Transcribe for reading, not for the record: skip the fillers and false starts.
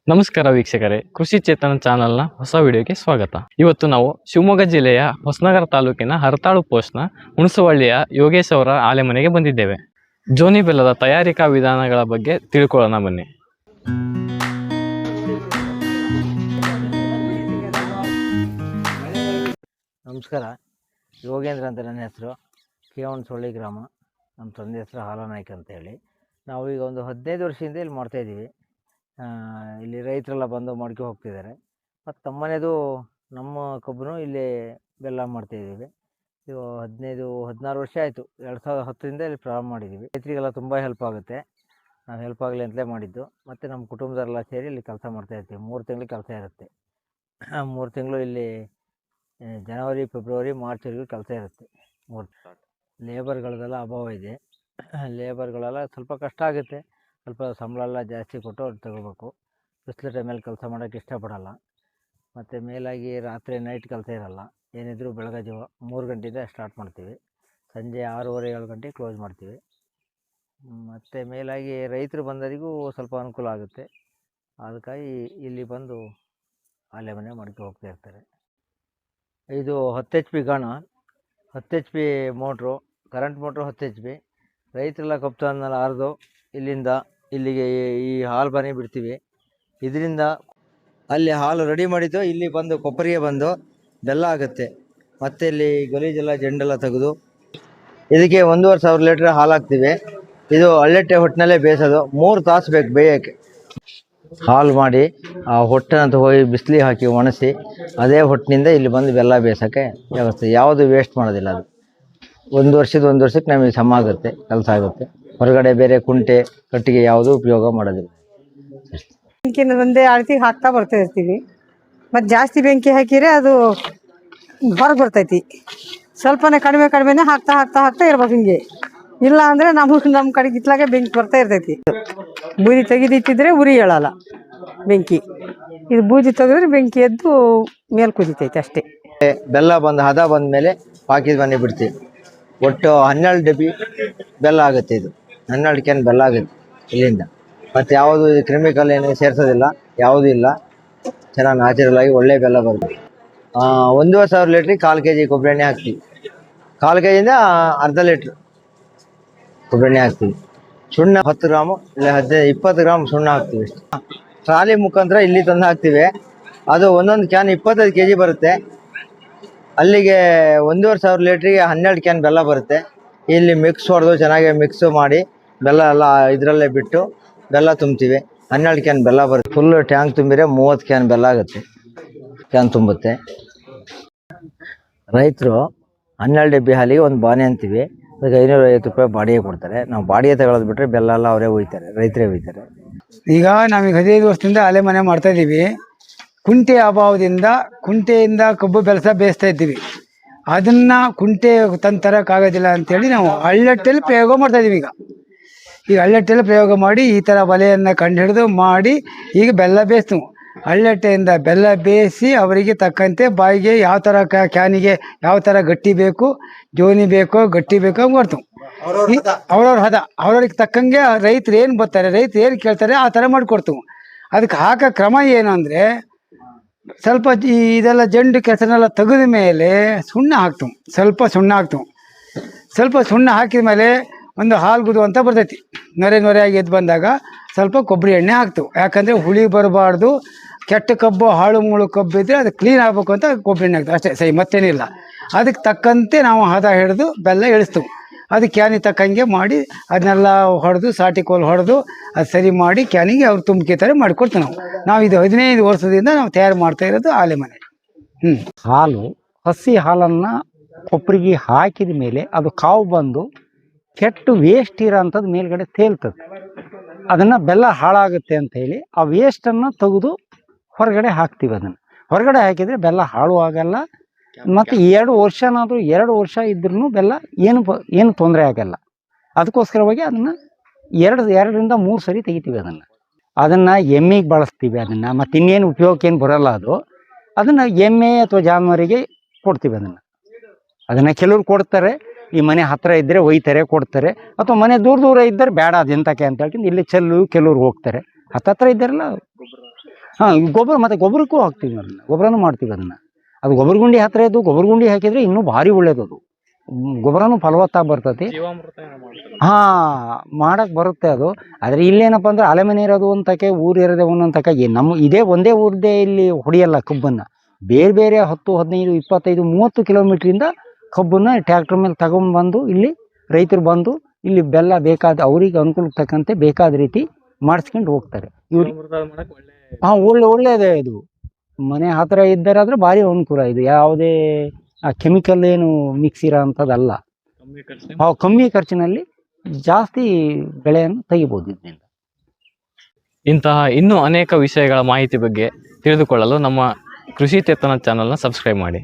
ನಮಸ್ಕಾರ ವೀಕ್ಷಕರೇ, ಕೃಷಿ ಚೇತನ ಚಾನೆಲ್ನ ಹೊಸ ವಿಡಿಯೋಗೆ ಸ್ವಾಗತ. ಇವತ್ತು ನಾವು ಶಿವಮೊಗ್ಗ ಜಿಲ್ಲೆಯ ಹೊಸನಗರ ತಾಲೂಕಿನ ಹರತಾಳು ಪೋಸ್ಟ್ನ ಹುಣಸವಳ್ಳಿಯ ಯೋಗೇಶ್ ಅವರ ಆಲೆಮನೆಗೆ ಬಂದಿದ್ದೇವೆ. ಜೋನಿ ಬೆಲ್ಲದ ತಯಾರಿಕಾ ವಿಧಾನಗಳ ಬಗ್ಗೆ ತಿಳ್ಕೊಳ್ಳೋಣ ಬನ್ನಿ. ನಮಸ್ಕಾರ. ಯೋಗೇಂದ್ರ ಅಂತ ನನ್ನ ಹೆಸರು. ಹುಣಸವಳ್ಳಿ ಗ್ರಾಮ. ನಮ್ಮ ತಂದೆ ಹೆಸರು ಹಾಲನಾಯ್ಕ ಅಂತೇಳಿ. ನಾವು ಈಗ ಒಂದು 15 ವರ್ಷದಿಂದ ಇಲ್ಲಿ ಮಾಡ್ತಾಯಿದ್ದೀವಿ. ಇಲ್ಲಿ ರೈತರೆಲ್ಲ ಬಂದು ಮಾಡ್ಕೊ ಹೋಗ್ತಿದ್ದಾರೆ. ಮತ್ತು ತಮ್ಮನೇದು ನಮ್ಮ ಕಬ್ಬು ಇಲ್ಲಿ ಬೆಲ್ಲ ಮಾಡ್ತಾಯಿದ್ದೀವಿ. ಇದು 15-16 ವರ್ಷ ಆಯಿತು. 2010ರಿಂದ ಇಲ್ಲಿ ಪ್ರಾರಂಭ ಮಾಡಿದ್ದೀವಿ. ರೈತರಿಗೆಲ್ಲ ತುಂಬ ಹೆಲ್ಪ್ ಆಗುತ್ತೆ. ನಾವು ಹೆಲ್ಪ್ ಆಗಲಿ ಅಂತಲೇ ಮಾಡಿದ್ದು. ಮತ್ತು ನಮ್ಮ ಕುಟುಂಬದವರೆಲ್ಲ ಸೇರಿ ಇಲ್ಲಿ ಕೆಲಸ ಮಾಡ್ತಾಯಿರ್ತೀವಿ. 3 ತಿಂಗಳು ಕೆಲಸ ಇರುತ್ತೆ. 3 ತಿಂಗಳು ಇಲ್ಲಿ ಜನವರಿ, ಫೆಬ್ರವರಿ, ಮಾರ್ಚ್ವರೆಗೂ ಕೆಲಸ ಇರುತ್ತೆ. ಲೇಬರ್ಗಳದೆಲ್ಲ ಅಭಾವ ಇದೆ. ಲೇಬರ್ಗಳೆಲ್ಲ ಸ್ವಲ್ಪ ಕಷ್ಟ ಆಗುತ್ತೆ. ಸ್ವಲ್ಪ ಸಂಬಳ ಎಲ್ಲ ಜಾಸ್ತಿ ಕೊಟ್ಟು ಅವ್ರು ತಗೋಬೇಕು. ಬಿಸಿಲು ಟೈಮಲ್ಲಿ ಕೆಲಸ ಮಾಡೋಕ್ಕೆ ಇಷ್ಟಪಡಲ್ಲ. ಮತ್ತು ಮೇಲಾಗಿ ರಾತ್ರಿ ನೈಟ್ ಕೆಲಸ ಇರಲ್ಲ. ಏನಿದ್ರು ಬೆಳಗ್ಗೆ ಜಾವ 3 ಗಂಟೆಯಿಂದ ಸ್ಟಾರ್ಟ್ ಮಾಡ್ತೀವಿ. ಸಂಜೆ 6:30-7 ಗಂಟೆಗೆ ಕ್ಲೋಸ್ ಮಾಡ್ತೀವಿ. ಮತ್ತು ಮೇಲಾಗಿ ರೈತರು ಬಂದವರಿಗೂ ಸ್ವಲ್ಪ ಅನುಕೂಲ ಆಗುತ್ತೆ. ಅದಕ್ಕಾಗಿ ಇಲ್ಲಿ ಬಂದು ಆಲೆಮನೆ ಮಾಡ್ಕೊ ಹೋಗ್ತಾ ಇರ್ತಾರೆ. ಇದು 10 HP ಗಾಣ, 10 HP motor, current motor 10 HP. ರೈತರೆಲ್ಲ ಕಬ್ಬು ತಂದೆಲ್ಲ ಹರಿದು ಇಲ್ಲಿಂದ ಇಲ್ಲಿಗೆ ಈ ಹಾಲು ಬನಿ ಬಿಡ್ತೀವಿ. ಇದರಿಂದ ಅಲ್ಲಿ ಹಾಲು ರೆಡಿ ಮಾಡಿದ್ದು ಇಲ್ಲಿ ಬಂದು ಕೊಪ್ಪರಿಗೆ ಬಂದು ಬೆಲ್ಲ ಆಗುತ್ತೆ. ಮತ್ತು ಇಲ್ಲಿ ಗಲೀಜೆಲ್ಲ ಜೆಂಡೆಲ್ಲ ತೆಗೆದು ಇದಕ್ಕೆ 1,500 ಲೀಟ್ರ್ ಹಾಲು ಹಾಕ್ತೀವಿ. ಇದು ಹಳ್ಳೆಟ್ಟೆ ಹೊಟ್ಟಿನಲ್ಲೇ ಬೇಯಿಸೋದು. 3 ತಾಸು ಬೇಕು ಬೇಯೋಕ್ಕೆ. ಹಾಲು ಮಾಡಿ ಆ ಹೊಟ್ಟೆನ ತಗೋಗಿ ಬಿಸಿಲಿಗೆ ಹಾಕಿ ಒಣಸಿ ಅದೇ ಹೊಟ್ಟಿನಿಂದ ಇಲ್ಲಿ ಬಂದು ಬೆಲ್ಲ ಬೇಯಿಸೋಕ್ಕೆ ವ್ಯವಸ್ಥೆ. ಯಾವುದು ವೇಸ್ಟ್ ಮಾಡೋದಿಲ್ಲ. ಅದು 1 ವರ್ಷಕ್ಕೆ ನಮಗೆ ಸಮ ಆಗುತ್ತೆ, ಕೆಲಸ ಆಗುತ್ತೆ. ಹೊರಗಡೆ ಬೇರೆ ಕುಂಟೆ ಕಟ್ಟಿಗೆ ಯಾವುದೂ ಉಪಯೋಗ ಮಾಡೋದಿಲ್ಲ. ಬೆಂಕಿನ ಒಂದೇ ಅಳತಿಗೆ ಹಾಕ್ತಾ ಬರ್ತಾ ಇರ್ತೀವಿ. ಮತ್ತು ಜಾಸ್ತಿ ಬೆಂಕಿ ಹಾಕಿದರೆ ಅದು ಹೊರಗೆ ಬರ್ತೈತಿ. ಸ್ವಲ್ಪನೇ ಕಡಿಮೆನೇ ಹಾಕ್ತಾ ಇರ್ಬೇಕು. ಹಿಂಗೆ ಇಲ್ಲ ಅಂದರೆ ನಮ್ಮ ಕಡೆಗೆ ಇತ್ಲಾಗೆ ಬೆಂಕಿ ಬರ್ತಾ ಇರ್ತೈತಿ. ಬೂದಿ ತೆಗೆದಿಟ್ಟಿದ್ರೆ ಉರಿ ಹೇಳಲ್ಲ ಬೆಂಕಿ. ಇದು ಬೂದಿ ತೆಗೆದ್ರೆ ಬೆಂಕಿ ಎದ್ದು ಮೇಲೆ ಕುದಿತೈತೆ ಅಷ್ಟೇ. ಬೆಲ್ಲ ಹದ ಬಂದ ಮೇಲೆ ಪಾಕಿದ ಬನ್ನಿ ಬಿಡ್ತೀವಿ. ಒಟ್ಟು 12 ಡಬ್ಬಿ ಬೆಲ್ಲ ಆಗುತ್ತೆ. ಇದು 12 ಕ್ಯಾನ್ ಬೆಲ್ಲ ಆಗುತ್ತೆ ಇಲ್ಲಿಂದ. ಮತ್ತು ಯಾವುದು ಕೆಮಿಕಲ್ ಏನು ಸೇರಿಸೋದಿಲ್ಲ, ಯಾವುದೂ ಇಲ್ಲ. ಚೆನ್ನಾಗಿ ನ್ಯಾಚುರಲ್ ಆಗಿ ಒಳ್ಳೆ ಬೆಲ್ಲ ಬರುತ್ತೆ. 1,500 ಲೀಟ್ರಿಗೆ 1/4 kg ಕೊಬ್ಬರಿ ಎಣ್ಣೆ ಹಾಕ್ತೀವಿ. 1/4 kgಯಿಂದ ಅರ್ಧ ಲೀಟ್ರ್ ಕೊಬ್ಬರಿ ಎಣ್ಣೆ ಹಾಕ್ತೀವಿ. ಸುಣ್ಣ 10 ಗ್ರಾಮು ಇಲ್ಲ 20 ಗ್ರಾಮ್ ಸುಣ್ಣ ಹಾಕ್ತೀವಿ. ಟ್ರಾಲಿ ಮುಖಾಂತರ ಇಲ್ಲಿ ತಂದು ಹಾಕ್ತೀವಿ. ಅದು ಒಂದೊಂದು ಕ್ಯಾನ್ 25 kg ಬರುತ್ತೆ. ಅಲ್ಲಿಗೆ 1,500 ಲೀಟ್ರಿಗೆ 12 ಕ್ಯಾನ್ ಬೆಲ್ಲ ಬರುತ್ತೆ. ಇಲ್ಲಿ ಮಿಕ್ಸ್ ಹೊಡೆದು ಚೆನ್ನಾಗಿ ಮಿಕ್ಸು ಮಾಡಿ ಬೆಲ್ಲ ಎಲ್ಲ ಇದರಲ್ಲೇ ಬಿಟ್ಟು ಬೆಲ್ಲ ತುಂಬ್ತೀವಿ. 12 ಕ್ಯಾನ್ ಬೆಲ್ಲ ಬರುತ್ತೆ. ಫುಲ್ ಟ್ಯಾಂಕ್ ತುಂಬಿದ್ರೆ 30 ಕ್ಯಾನ್ ಬೆಲ್ಲ ಆಗುತ್ತೆ. ಕ್ಯಾನ್ ತುಂಬುತ್ತೆ. ರೈತರು 12 ಡಬ್ಬಿ ಹಾಲಿಗೆ ಒಂದು ಬಾಣೆ ಅಂತೀವಿ. ಅದಕ್ಕೆ 550 ರೂಪಾಯಿ ಬಾಡಿಗೆ ಕೊಡ್ತಾರೆ. ನಾವು ಬಾಡಿಗೆ ತಗೊಳ್ಳೋದು ಬಿಟ್ಟರೆ ಬೆಲ್ಲ ಎಲ್ಲ ಅವರೇ ಒಯ್ತಾರೆ, ರೈತರೇ ಒಯ್ತಾರೆ. ಈಗ ನಾವೀಗ 15 ವರ್ಷದಿಂದ ಆಲೆಮನೆ ಮಾಡ್ತಾ ಇದ್ದೀವಿ. ಕುಂಟೆ ಅಭಾವದಿಂದ ಕುಂಟೆಯಿಂದ ಕಬ್ಬು ಬೇಯಿಸ್ತಾ ಇದ್ದೀವಿ. ಅದನ್ನು ಕುಂಟೆ ತಂದು ತರೋಕ್ಕಾಗೋದಿಲ್ಲ ಅಂಥೇಳಿ ನಾವು ಹಳ್ಳೆಟ್ಟೆಲ್ಲಿ ಪ್ರಯೋಗ ಮಾಡ್ತಾ ಇದ್ದೀವಿ. ಈಗ ಹಳ್ಳೆಟ್ಟೆಲ್ಲಿ ಪ್ರಯೋಗ ಮಾಡಿ ಈ ಥರ ಬಲೆಯನ್ನು ಕಂಡು ಹಿಡಿದು ಮಾಡಿ ಈಗ ಬೆಲ್ಲ ಬೇಯಿಸ್ತೀವಿ. ಹಳ್ಳೆಟ್ಟೆಯಿಂದ ಬೆಲ್ಲ ಬೇಯಿಸಿ ಅವರಿಗೆ ತಕ್ಕಂತೆ ಬಾಯಿಗೆ ಯಾವ ಥರ ಕ್ಯಾನಿಗೆ ಯಾವ ಥರ ಗಟ್ಟಿ ಬೇಕು, ಜೋನಿ ಬೇಕೋ ಗಟ್ಟಿ ಬೇಕೋ ಮಾಡ್ತೀವಿ. ಅವ್ರವ್ರಿಗೆ ತಕ್ಕಂಗೆ ರೈತರು ಏನು ಬರ್ತಾರೆ, ರೈತರು ಏನು ಕೇಳ್ತಾರೆ ಆ ಥರ ಮಾಡಿಕೊಡ್ತೀವಿ. ಅದಕ್ಕೆ ಹಾಕೋ ಕ್ರಮ ಏನು ಅಂದರೆ ಸ್ವಲ್ಪ ಇದೆಲ್ಲ ಜಂಡು ಕೆಸರನ್ನೆಲ್ಲ ತೆಗೆದ ಮೇಲೆ ಸುಣ್ಣ ಹಾಕ್ತೀವಿ. ಸ್ವಲ್ಪ ಸುಣ್ಣ ಹಾಕಿದ ಮೇಲೆ ಒಂದು ಹಾಲು ಅಂತ ಬರ್ತೈತಿ. ನೊರೆಯಾಗಿ ಎದ್ದು ಬಂದಾಗ ಸ್ವಲ್ಪ ಕೊಬ್ಬರಿ ಎಣ್ಣೆ ಹಾಕ್ತೀವಿ. ಯಾಕಂದರೆ ಹುಳಿ ಬರಬಾರ್ದು. ಕೆಟ್ಟ ಕಬ್ಬು, ಹಾಳು ಮುಳು ಕಬ್ಬು ಇದ್ದರೆ ಅದು ಕ್ಲೀನ್ ಆಗಬೇಕು ಅಂತ ಕೊಬ್ಬರಿ ಎಣ್ಣೆ ಹಾಕ್ತೀವಿ ಅಷ್ಟೇ. ಸರಿ, ಮತ್ತೇನಿಲ್ಲ. ಅದಕ್ಕೆ ತಕ್ಕಂತೆ ನಾವು ಹದ ಹಿಡಿದು ಬೆಲ್ಲ ಇಳಿಸ್ತೀವಿ. ಅದು ಕ್ಯಾನಿಗೆ ತಕ್ಕಂಗೆ ಮಾಡಿ ಅದನ್ನೆಲ್ಲ ಹೊಡೆದು ಸಾಟಿ ಕೋಲು ಹೊಡೆದು ಅದು ಸರಿ ಮಾಡಿ ಕ್ಯಾನಿಗೆ ಅವ್ರು ತುಂಬಿಕೆ ಥರ ಮಾಡಿಕೊಡ್ತೀವಿ. ನಾವು ಇದು 15 ವರ್ಷದಿಂದ ನಾವು ತಯಾರು ಮಾಡ್ತಾ ಇರೋದು ಆಲೆಮನೆ. ಹಾಲು, ಹಸಿ ಹಾಲನ್ನು ಕೊಬ್ಬರಿಗೆ ಹಾಕಿದ ಮೇಲೆ ಅದು ಕಾವು ಬಂದು ಕೆಟ್ಟು ವೇಸ್ಟ್ ಇರೋಂಥದ್ದು ಮೇಲ್ಗಡೆ ತೇಲ್ತದೆ. ಅದನ್ನು ಬೆಲ್ಲ ಹಾಳಾಗುತ್ತೆ ಅಂತ ಹೇಳಿ ಆ ವೇಸ್ಟನ್ನು ತೆಗೆದು ಹೊರಗಡೆ ಹಾಕ್ತೀವಿ. ಅದನ್ನು ಹೊರಗಡೆ ಹಾಕಿದರೆ ಬೆಲ್ಲ ಹಾಳು ಆಗಲ್ಲ. ಮತ್ತು 2 ವರ್ಷ ಇದ್ರೂ ಬೆಲ್ಲ ಏನು ತೊಂದರೆ ಆಗಲ್ಲ. ಅದಕ್ಕೋಸ್ಕರವಾಗಿ ಅದನ್ನು 2ರಿಂದ 3 ಸರಿ ತೆಗಿತೀವಿ. ಅದನ್ನು ಎಮ್ಮೆಗೆ ಬಳಸ್ತೀವಿ. ಮತ್ತು ಇನ್ನೇನು ಉಪಯೋಗಕ್ಕೇನು ಬರೋಲ್ಲ. ಅದನ್ನು ಎಮ್ಮೆ ಅಥವಾ ಜಾನುವಾರಿಗೆ ಕೊಡ್ತೀವಿ. ಅದನ್ನು ಕೆಲವ್ರು ಕೊಡ್ತಾರೆ. ಈ ಮನೆ ಹತ್ತಿರ ಇದ್ದರೆ ಒಯ್ತಾರೆ, ಕೊಡ್ತಾರೆ. ಅಥವಾ ಮನೆ ದೂರ ಇದ್ದರೆ ಬೇಡ ಅದೆಂತಕ್ಕೆ ಅಂತ ಹೇಳ್ಕೊಂಡು ಇಲ್ಲಿ ಕೆಲವ್ರು ಹೋಗ್ತಾರೆ. ಹತ್ತಿರ ಇದ್ದಾರಲ್ಲ ಹಾಂ ಗೊಬ್ಬರ ಮತ್ತು ಗೊಬ್ಬರಕ್ಕೂ ಹಾಕ್ತೀವಿ ಅದನ್ನು, ಗೊಬ್ಬರನೂ ಮಾಡ್ತೀವಿ ಅದನ್ನು. ಅದು ಗೊಬ್ಬರ ಗುಂಡಿ ಹತ್ತಿರ ಇದ್ದು ಗೊಬ್ಬರ ಗುಂಡಿ ಹಾಕಿದರೆ ಇನ್ನೂ ಭಾರಿ ಒಳ್ಳೇದು. ಅದು ಗೊಬ್ಬರನೂ ಫಲವತ್ತಾಗಿ ಬರ್ತೈತಿ. ಹಾಂ ಮಾಡಕ್ಕೆ ಬರುತ್ತೆ ಅದು. ಆದರೆ ಇಲ್ಲೇನಪ್ಪ ಅಂದ್ರೆ ಅಲೆಮನೆ ಇರೋದು ಒಂತಕ್ಕೆ, ಊರು ಇರೋದೇ ಒಂದೊಂದಕ್ಕೆ. ನಮ್ಮ ಇದೇ ಒಂದೇ ಊರದೇ ಇಲ್ಲಿ ಹೊಡೆಯಲ್ಲ ಕಬ್ಬನ್ನು. ಬೇರೆ ಬೇರೆ 10, 15, 25, 30 ಕಿಲೋಮೀಟ್ರಿಂದ ಕಬ್ಬನ್ನು ಟ್ಯಾಕ್ಟ್ರ್ ಮೇಲೆ ತಗೊಂಡ್ಬಂದು ಇಲ್ಲಿ ರೈತರು ಬಂದು ಇಲ್ಲಿ ಬೆಲ್ಲ ಬೇಕಾದ ಅವ್ರಿಗೆ ಅನುಕೂಲಕ್ಕೆ ತಕ್ಕಂತೆ ಬೇಕಾದ ರೀತಿ ಮಾಡಿಸ್ಕೊಂಡು ಹೋಗ್ತಾರೆ ಇವ್ರು. ಹಾಂ ಒಳ್ಳೆಯದೇ ಇದು. ಮನೆ ಹತ್ತಿರ ಇದ್ದಾರಾದ್ರೆ ಭಾರಿ ಅನುಕೂಲ. ಇದು ಯಾವುದೇ ಕೆಮಿಕಲ್ ಏನು ಮಿಕ್ಸ್ ಇರೋ ಅಂಥದ್ದಲ್ಲ. ಕಮ್ಮಿ ಖರ್ಚಿನಲ್ಲಿ ಜಾಸ್ತಿ ಬೆಳೆಯನ್ನು ತೆಗಿಬೋದು ಇದರಿಂದ. ಇಂತಹ ಇನ್ನೂ ಅನೇಕ ವಿಷಯಗಳ ಮಾಹಿತಿ ಬಗ್ಗೆ ತಿಳಿದುಕೊಳ್ಳಲು ನಮ್ಮ ಕೃಷಿ ಚೇತನ ಚಾನಲ್ನ ಸಬ್ಸ್ಕ್ರೈಬ್ ಮಾಡಿ.